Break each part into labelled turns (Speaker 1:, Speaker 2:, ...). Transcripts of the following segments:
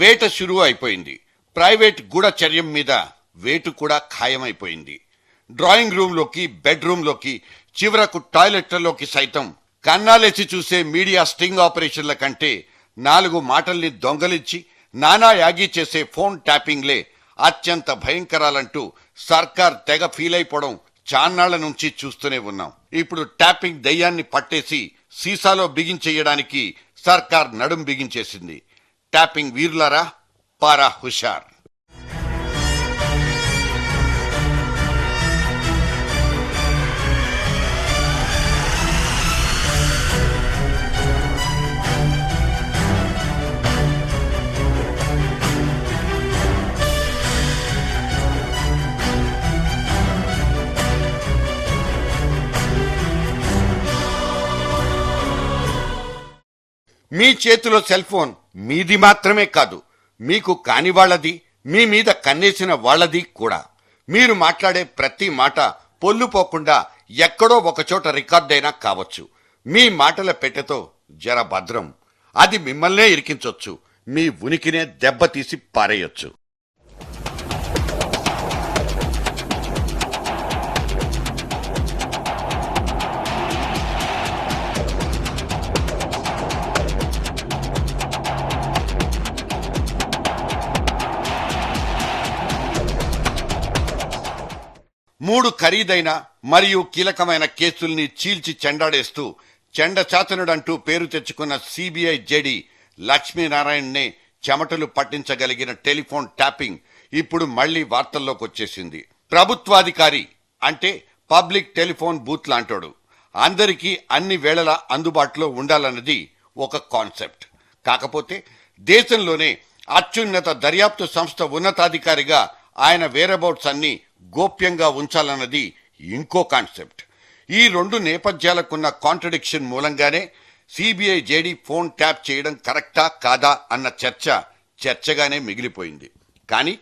Speaker 1: వేట షురూ అయిపోయింది. ప్రైవేట్ గూఢచర్యం మీద వేటు కూడా ఖాయమైపోయింది. డ్రాయింగ్ రూమ్లోకి, బెడ్రూమ్లోకి, చివరకు టాయిలెట్లలోకి సైతం కన్నాలేసి చూసే మీడియా స్టింగ్ ఆపరేషన్ల కంటే 4 మాటల్ని దొంగలించి నానా యాగి చేసే ఫోన్ ట్యాపింగ్లే అత్యంత భయంకరాలంటూ సర్కార్ తెగ ఫీల్ అయిపోవడం చాన్నాళ్ల నుంచి చూస్తూనే ఉన్నాం. ఇప్పుడు ట్యాపింగ్ దయ్యాన్ని పట్టేసి సీసాలో బిగించేయడానికి సర్కార్ నడుం బిగించేసింది. ట్యాపింగ్ వీరులారా, పారా హుషార్. మీ చేతిలో సెల్ ఫోన్ మీది మాత్రమే కాదు, మీకు కాని వాళ్లది, మీ మీద కన్నేసిన వాళ్లది కూడా. మీరు మాట్లాడే ప్రతి మాట పొల్లుపోకుండా ఎక్కడో ఒకచోట రికార్డైనా కావచ్చు. మీ మాటల పెట్టెతో జర భద్రం. అది మిమ్మల్నే ఇరికించొచ్చు, మీ ఉనికినే దెబ్బతీసి పారేయొచ్చు. మూడు ఖరీదైన మరియు కీలకమైన కేసుల్ని చీల్చి చెండాడేస్తూ చెండచాతనుడంటూ పేరు తెచ్చుకున్న సిబిఐ జేడీ లక్ష్మీనారాయణ్నే చెమటలు పట్టించగలిగిన టెలిఫోన్ ట్యాపింగ్ ఇప్పుడు మళ్లీ వార్తల్లోకి వచ్చేసింది. ప్రభుత్వాధికారి అంటే పబ్లిక్ టెలిఫోన్ బూత్ లాంటోడు. అందరికీ అన్ని వేళలా అందుబాటులో ఉండాలన్నది ఒక కాన్సెప్ట్. కాకపోతే దేశంలోనే అత్యున్నత దర్యాప్తు సంస్థ ఉన్నతాధికారిగా ఆయన వేరబౌట్స్ అన్ని గోప్యంగా ఉంచాలన్నది ఇంకో కాన్సెప్ట్. ఈ రెండు నేపథ్యాలకున్న కాంట్రడిక్షన్ మూలంగానే సిబిఐ జేడీ ఫోన్ ట్యాప్ చేయడం కరెక్టా కాదా అన్న చర్చగానే మిగిలిపోయింది. కానీ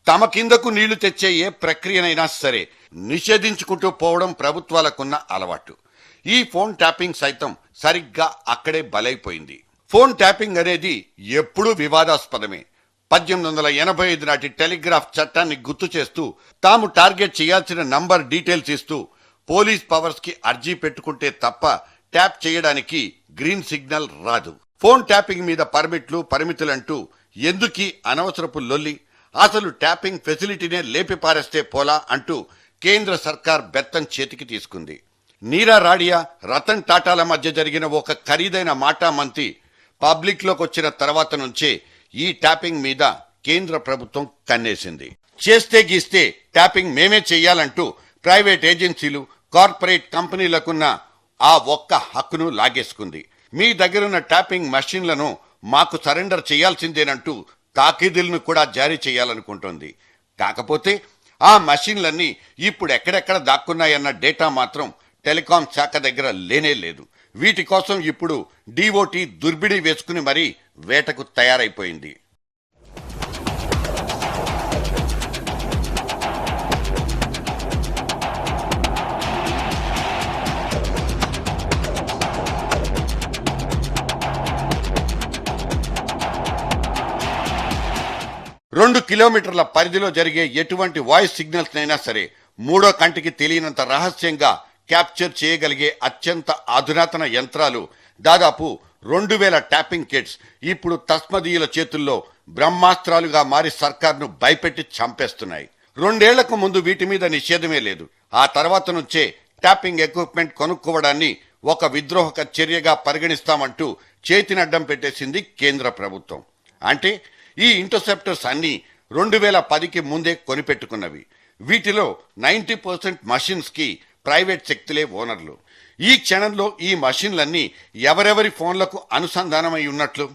Speaker 1: తమ కిందకు నీళ్లు తెచ్చే ఏ ప్రక్రియనైనా సరే నిషేధించుకుంటూ పోవడం ప్రభుత్వాలకున్న అలవాటు. ఈ ఫోన్ ట్యాపింగ్ సైతం సరిగ్గా అక్కడే బలైపోయింది. ఫోన్ ట్యాపింగ్ అనేది ఎప్పుడూ వివాదాస్పదమే. 1885 నాటి టెలిగ్రాఫ్ చట్టాన్ని గుర్తు చేస్తూ తాము టార్గెట్ చేయాల్సిన నంబర్ డీటెయిల్స్ ఇస్తూ పోలీస్ పవర్స్ కి అర్జీ పెట్టుకుంటే తప్ప ట్యాప్ చేయడానికి గ్రీన్ సిగ్నల్ రాదు. ఫోన్ ట్యాపింగ్ మీద పర్మిట్లు, పరిమితులంటూ ఎందుకీ అనవసరపు లొల్లి, అసలు ట్యాపింగ్ ఫెసిలిటీనే లేపి పారేస్తే పోలా అంటూ కేంద్ర సర్కార్ బెత్తం చేతికి తీసుకుంది. నీరా రాడియా, రతన్ టాటాల మధ్య జరిగిన ఒక ఖరీదైన మాటామంతి పబ్లిక్ లోకి వచ్చిన తర్వాత నుంచే ఈ ట్యాపింగ్ మీద కేంద్ర ప్రభుత్వం కన్నేసింది. చేస్తే గీస్తే ట్యాపింగ్ మేమే చెయ్యాలంటూ ప్రైవేట్ ఏజెన్సీలు, కార్పొరేట్ కంపెనీలకున్న ఆ ఒక్క హక్కును లాగేసుకుంది. మీ దగ్గరున్న ట్యాపింగ్ మెషిన్లను మాకు సరెండర్ చేయాల్సిందేనంటూ తాకీదులను కూడా జారీ చేయాలనుకుంటోంది. కాకపోతే ఆ మెషిన్లన్నీ ఇప్పుడు ఎక్కడెక్కడ దాక్కున్నాయన్న డేటా మాత్రం టెలికాం శాఖ దగ్గర లేనే లేదు. వీటి కోసం ఇప్పుడు డిఓటి దుర్బిడి వేసుకుని మరీ వేటకు తయారైపోయింది. రెండు కిలోమీటర్ల పరిధిలో జరిగే ఎటువంటి వాయిస్ సిగ్నల్స్ అయినా సరే మూడో కంటికి తెలియనంత రహస్యంగా క్యాప్చర్ చేయగలిగే అత్యంత అధునాతన యంత్రాలు దాదాపు 2000 ట్యాపింగ్ కిట్స్ ఇప్పుడు తస్మదీయుల చేతుల్లో బ్రహ్మాస్త్రాలుగా మారి సర్కార్ను భయపెట్టి చంపేస్తున్నాయి. 2 ఏళ్లకు ముందు వీటి మీద నిషేధమే లేదు. ఆ తర్వాత నుంచే ట్యాపింగ్ ఎక్విప్మెంట్ కొనుక్కోవడాన్ని ఒక విద్రోహక చర్యగా పరిగణిస్తామంటూ చేతినడ్డం పెట్టేసింది కేంద్ర ప్రభుత్వం. అంటే ఈ ఇంటర్సెప్టర్స్ అన్ని 2010కి ముందే కొనిపెట్టుకున్నవి. వీటిలో 90% మషిన్స్ కి ప్రైవేట్ శక్తులే ఓనర్లు. ఈ క్షణంలో ఈ మషిన్లన్నీ ఎవరెవరి ఫోన్లకు అనుసంధానమై ఉన్నట్లు,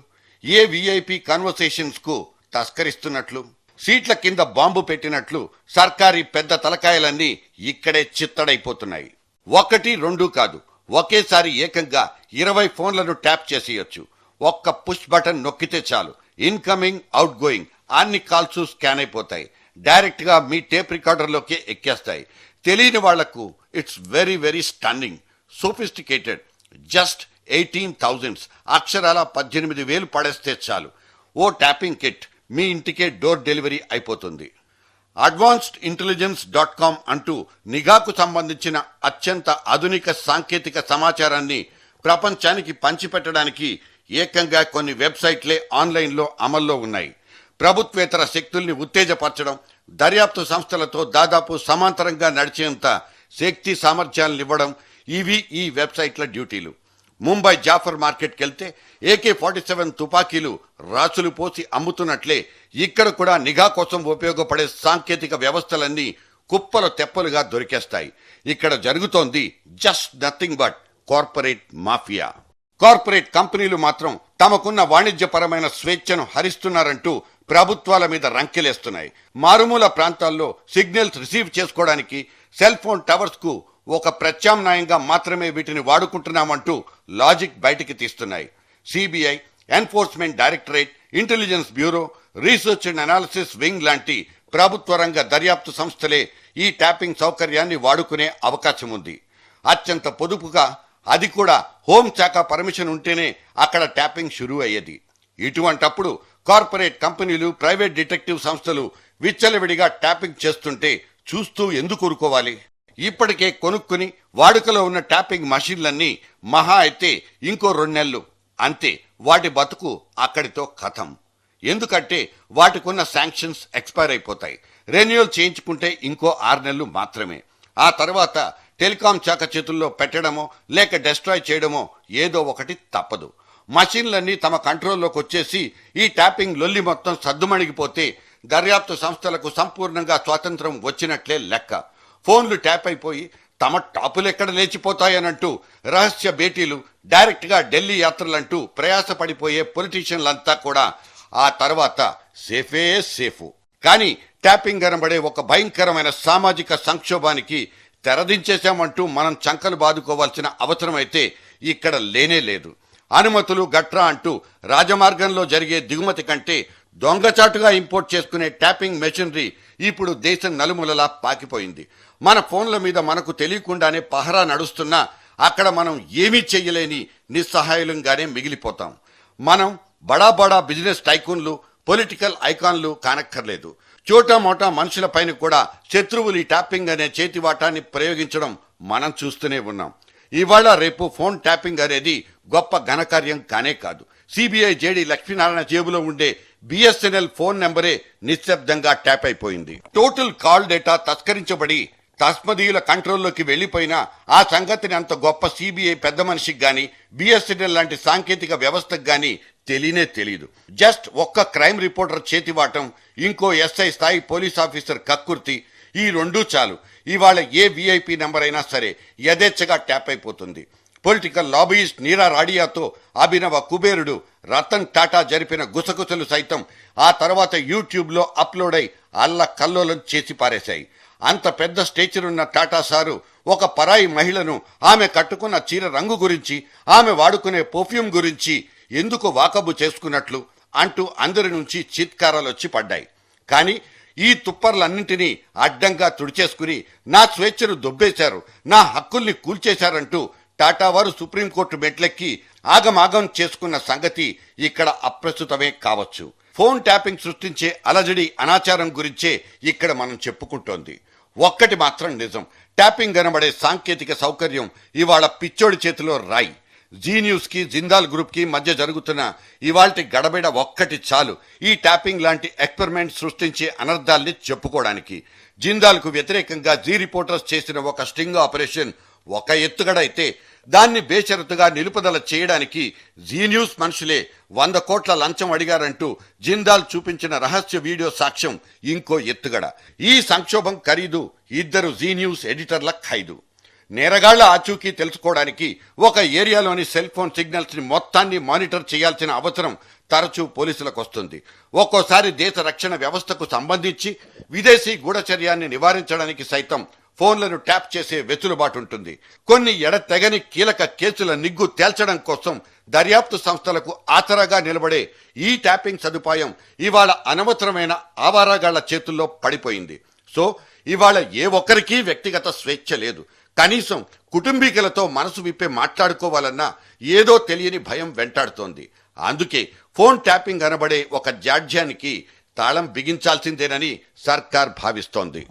Speaker 1: ఏ విఐపి కన్వర్సేషన్స్ కు తస్కరిస్తున్నట్లు, సీట్ల కింద బాంబు పెట్టినట్లు సర్కారీ పెద్ద తలకాయలన్నీ ఇక్కడే చిత్తడైపోతున్నాయి. 1, 2 కాదు, ఒకేసారి ఏకంగా 20 ఫోన్లను ట్యాప్ చేసేయొచ్చు. ఒక్క పుష్ బటన్ నొక్కితే చాలు, ఇన్కమింగ్, అవుట్ గోయింగ్ అన్ని కాల్స్ స్కాన్ అయిపోతాయి. డైరెక్ట్ గా మీ టేప్ రికార్డర్లోకే ఎక్కేస్తాయి. తెలియని వాళ్లకు it's very very stunning, sophisticated. Just 18,000 అక్షరాల 18,000 పడేస్తే చాలు. ఓ ట్యాపింగ్ కిట్ మీ ఇంటికే డోర్ డెలివరీ అయిపోతుంది. advancedintelligence.com అంటూ నిఘాకు సంబంధించిన అత్యంత ఆధునిక సాంకేతిక సమాచారాన్ని ప్రపంచానికి పంచిపెట్టడానికి ఏకంగా కొన్ని వెబ్సైట్లే ఆన్లైన్లో అమల్లో ఉన్నాయి. ప్రభుత్వేతర శక్తుల్ని ఉత్తేజపరచడం, దర్యాప్తు సంస్థలతో దాదాపు సమాంతరంగా నడిచేంత శక్తి సామర్థ్యాలనివ్వడం ఇవి ఈ వెబ్సైట్ల డ్యూటీలు. ముంబై జాఫర్ మార్కెట్కి వెళ్తే AK-47 తుపాకీలు రాసులు పోసి అమ్ముతున్నట్లే ఇక్కడ కూడా నిఘా కోసం ఉపయోగపడే సాంకేతిక వ్యవస్థలన్నీ కుప్పలు తెప్పలుగా దొరికేస్తాయి. ఇక్కడ జరుగుతోంది just nothing but corporate mafia. Corporate కంపెనీలు మాత్రం తమకున్న వాణిజ్యపరమైన స్వేచ్ఛను హరిస్తున్నారంటూ ప్రభుత్వాల మీద రంకెలేస్తున్నాయి. మారుమూల ప్రాంతాల్లో సిగ్నల్స్ రిసీవ్ చేసుకోవడానికి సెల్ ఫోన్ టవర్స్ కు ఒక ప్రత్యామ్నాయంగా మాత్రమే వీటిని వాడుకుంటున్నామంటూ లాజిక్ బయటికి తీస్తున్నాయి. CBI, enforcement directorate, intelligence bureau, research and analysis wing లాంటి ప్రభుత్వ రంగ దర్యాప్తు సంస్థలే ఈ ట్యాపింగ్ సౌకర్యాన్ని వాడుకునే అవకాశం ఉంది. అత్యంత పొదుపుగా, అది కూడా హోంశాఖ పర్మిషన్ ఉంటేనే అక్కడ ట్యాపింగ్ షురూ అయ్యేది. ఇటువంటప్పుడు కార్పొరేట్ కంపెనీలు, ప్రైవేట్ డిటెక్టివ్ సంస్థలు విచ్చలవిడిగా ట్యాపింగ్ చేస్తుంటే చూస్తూ ఎందుకు ఊరుకోవాలి? ఇప్పటికే కొనుక్కుని వాడుకలో ఉన్న ట్యాపింగ్ మషిన్లన్నీ మహా అయితే ఇంకో 2 నెలలు అంతే, వాటి బతుకు అక్కడితో ఖతం. ఎందుకంటే వాటికున్న శాంక్షన్స్ ఎక్స్పైర్ అయిపోతాయి. రెన్యువల్ చేయించుకుంటే ఇంకో 6 నెలలు మాత్రమే. ఆ తర్వాత టెలికాం శాఖ చేతుల్లో పెట్టడమో లేక డెస్ట్రాయ్ చేయడమో ఏదో ఒకటి తప్పదు. మషిన్లన్నీ తమ కంట్రోల్లోకి వచ్చేసి ఈ ట్యాపింగ్ లొల్లి మొత్తం సద్దుమణిగిపోతే దర్యాప్తు సంస్థలకు సంపూర్ణంగా స్వాతంత్రం వచ్చినట్లే లెక్క. ఫోన్లు ట్యాప్ అయిపోయి తమ టాపులెక్కడ లేచిపోతాయనంటూ రహస్య భేటీలు, డైరెక్ట్ గా ఢిల్లీ యాత్రలంటూ ప్రయాసపడిపోయే పొలిటీషియన్లంతా కూడా ఆ తర్వాత సేఫే సేఫు. కానీ ట్యాపింగ్ అనబడే ఒక భయంకరమైన సామాజిక సంక్షోభానికి తెరదించేశామంటూ మనం చంకలు బాదుకోవాల్సిన అవసరమైతే ఇక్కడ లేనే లేదు. అనుమతులు గట్రా అంటూ రాజమార్గంలో జరిగే దిగుమతి కంటే దొంగచాటుగా ఇంపోర్ట్ చేసుకునే ట్యాపింగ్ మెషినరీ ఇప్పుడు దేశం నలుమూలలా పాకిపోయింది. మన ఫోన్ల మీద మనకు తెలియకుండానే పహరా నడుస్తున్నా అక్కడ మనం ఏమీ చెయ్యలేని నిస్సహాయులంగానే మిగిలిపోతాం. మనం బడా బిజినెస్ టైకూన్లు, పొలిటికల్ ఐకాన్లు కానక్కర్లేదు. చోటా మోటా మనుషులపైన కూడా శత్రువులు ఈ ట్యాపింగ్ అనే చేతివాటాన్ని ప్రయోగించడం మనం చూస్తూనే ఉన్నాం. ఇవాళ రేపు ఫోన్ ట్యాపింగ్ అనేది గొప్ప ఘనకార్యం కానే కాదు. సిబిఐ జేడీ లక్ష్మీనారాయణ జేబులో ఉండే బిఎస్ఎన్ఎల్ ఫోన్ నెంబరే నిశ్శబ్దంగా ట్యాప్ అయిపోయింది. టోటల్ కాల్ డేటా తస్కరించబడి తస్మదీయుల కంట్రోల్లోకి వెళ్లిపోయినా ఆ సంగతిని అంత గొప్ప సిబిఐ పెద్ద మనిషికి గాని, బిఎస్ఎన్ఎల్ లాంటి సాంకేతిక వ్యవస్థకు గాని తెలీదు. జస్ట్ ఒక్క క్రైమ్ రిపోర్టర్ చేతివాటం, ఇంకో ఎస్ఐ స్థాయి పోలీస్ ఆఫీసర్ కక్కుర్తి, ఈ రెండూ చాలు. ఇవాళ ఏ విఐపి నెంబర్ అయినా సరే యథేచ్ఛగా ట్యాప్ అయిపోతుంది. పొలిటికల్ లాబీయిస్ట్ నీరా రాడియాతో అభినవ కుబేరుడు రతన్ టాటా జరిపిన గుసగుసలు సైతం ఆ తర్వాత యూట్యూబ్లో అప్లోడ్ అయి అల్లకల్లోలం చేసి పారేశాయి. అంత పెద్ద స్టేచర్ ఉన్న టాటా సారు ఒక పరాయి మహిళను, ఆమె కట్టుకున్న చీర రంగు గురించి, ఆమె వాడుకునే పర్ఫ్యూమ్ గురించి ఎందుకు వాకబు చేసుకున్నట్లు అంటూ అందరి నుంచి చిత్కారాలు వచ్చి పడ్డాయి. కానీ ఈ తుప్పర్లన్నింటినీ అడ్డంగా తుడిచేసుకుని నా స్వేచ్ఛను దొబ్బేశారు, నా హక్కుల్ని కూల్చేశారంటూ టాటా వారు సుప్రీంకోర్టు మెట్లెక్కి ఆగమాగం చేసుకున్న సంగతి ఇక్కడ అప్రస్తుతమే కావచ్చు. ఫోన్ ట్యాపింగ్ సృష్టించే అలజడి, అనాచారం గురించే ఇక్కడ మనం చెప్పుకుంటోంది. ఒక్కటి మాత్రం నిజం, ట్యాపింగ్ అనబడే సాంకేతిక సౌకర్యం ఇవాళ పిచ్చోడి చేతిలో రాయి. జీ న్యూస్ కి, జిందాల్ గ్రూప్ కి మధ్య జరుగుతున్న ఇవాల్టి గడబిడ ఒక్కటి చాలు ఈ ట్యాపింగ్ లాంటి ఎక్స్పెరిమెంట్ సృష్టించే అనర్థాల్ని చెప్పుకోవడానికి. జిందాల్ కు వ్యతిరేకంగా జీ రిపోర్టర్స్ చేసిన ఒక స్టింగ్ ఆపరేషన్ ఒక ఎత్తుగడ అయితే, దాన్ని బేషరతుగా నిలుపుదల చేయడానికి జీ న్యూస్ మనుషులే 100 కోట్ల లంచం అడిగారంటూ జిందాల్ చూపించిన రహస్య వీడియో సాక్ష్యం ఇంకో ఎత్తుగడ. ఈ సంక్షోభం ఖరీదు 2 జీ న్యూస్ ఎడిటర్ల ఖైదు. నేరగాళ్ల ఆచూకీ తెలుసుకోవడానికి ఒక ఏరియాలోని సెల్ ఫోన్ సిగ్నల్స్ ని మొత్తాన్ని మానిటర్ చేయాల్సిన అవసరం తరచూ పోలీసులకు వస్తుంది. ఒక్కోసారి దేశ రక్షణ వ్యవస్థకు సంబంధించి విదేశీ గూఢచర్యాన్ని నివారించడానికి సైతం ఫోన్లను ట్యాప్ చేసే వెసులుబాటు ఉంటుంది. కొన్ని ఎడతెగని కీలక కేసుల నిగ్గు తేల్చడం కోసం దర్యాప్తు సంస్థలకు ఆసరాగా నిలబడే ఈ ట్యాపింగ్ సదుపాయం ఇవాళ అనవసరమైన ఆవారాగాళ్ల చేతుల్లో పడిపోయింది. సో ఇవాళ ఏ ఒక్కరికీ వ్యక్తిగత స్వేచ్ఛ లేదు. కనీసం కుటుంబీకులతో మనసు విప్పే మాట్లాడుకోవాలన్నా ఏదో తెలియని భయం వెంటాడుతోంది. అందుకే ఫోన్ ట్యాపింగ్ అనబడే ఒక జాడ్యానికి తాళం బిగించాల్సిందేనని సర్కార్ భావిస్తోంది.